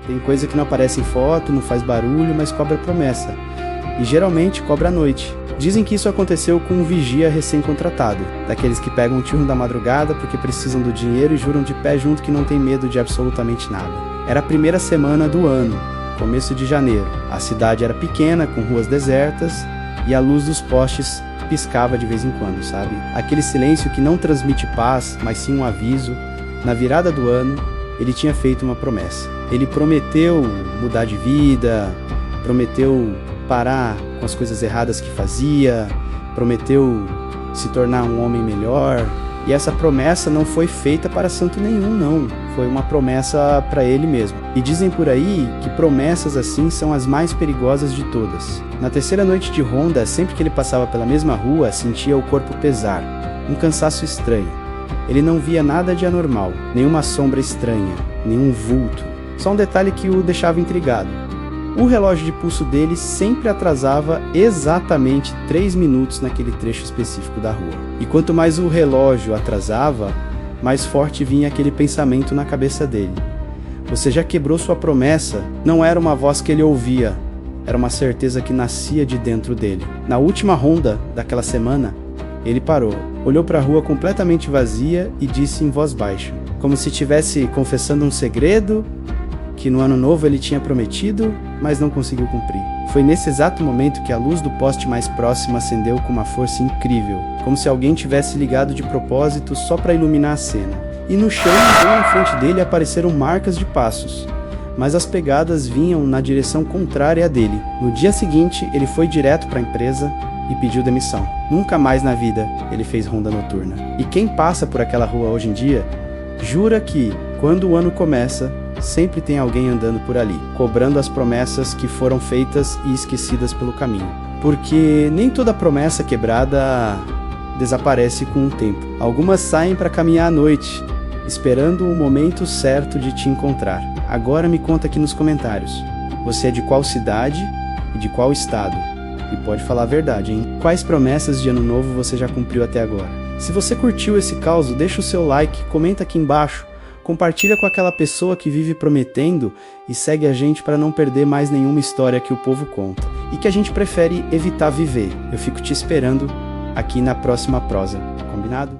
Tem coisa que não aparece em foto, não faz barulho, mas cobra promessa. E geralmente cobra à noite. Dizem que isso aconteceu com um vigia recém-contratado, daqueles que pegam um turno da madrugada porque precisam do dinheiro e juram de pé junto que não tem medo de absolutamente nada. Era a primeira semana do ano, começo de janeiro. A cidade era pequena, com ruas desertas, e a luz dos postes piscava de vez em quando, sabe? Aquele silêncio que não transmite paz, mas sim um aviso. Na virada do ano, ele tinha feito uma promessa. Ele prometeu mudar de vida, prometeu parar com as coisas erradas que fazia, prometeu se tornar um homem melhor. E essa promessa não foi feita para santo nenhum, não. Foi uma promessa para ele mesmo. E dizem por aí que promessas assim são as mais perigosas de todas. Na terceira noite de ronda, sempre que ele passava pela mesma rua, sentia o corpo pesar, um cansaço estranho. Ele não via nada de anormal, nenhuma sombra estranha, nenhum vulto. Só um detalhe que o deixava intrigado. O relógio de pulso dele sempre atrasava exatamente 3 minutos naquele trecho específico da rua. E quanto mais o relógio atrasava, mais forte vinha aquele pensamento na cabeça dele. Você já quebrou sua promessa? Não era uma voz que ele ouvia, era uma certeza que nascia de dentro dele. Na última ronda daquela semana, ele parou, olhou para a rua completamente vazia e disse em voz baixa, como se estivesse confessando um segredo que no ano novo ele tinha prometido, mas não conseguiu cumprir. Foi nesse exato momento que a luz do poste mais próximo acendeu com uma força incrível, como se alguém tivesse ligado de propósito só para iluminar a cena. E no chão, bem na frente dele, apareceram marcas de passos, mas as pegadas vinham na direção contrária à dele. No dia seguinte, ele foi direto para a empresa e pediu demissão. Nunca mais na vida ele fez ronda noturna. E quem passa por aquela rua hoje em dia, jura que, quando o ano começa, sempre tem alguém andando por ali, cobrando as promessas que foram feitas e esquecidas pelo caminho. Porque nem toda promessa quebrada desaparece com o tempo. Algumas saem para caminhar à noite, esperando o momento certo de te encontrar. Agora me conta aqui nos comentários. Você é de qual cidade e de qual estado? E pode falar a verdade, hein? Quais promessas de ano novo você já cumpriu até agora? Se você curtiu esse caos, deixa o seu like, comenta aqui embaixo. Compartilha com aquela pessoa que vive prometendo e segue a gente para não perder mais nenhuma história que o povo conta e que a gente prefere evitar viver. Eu fico te esperando aqui na próxima prosa, combinado?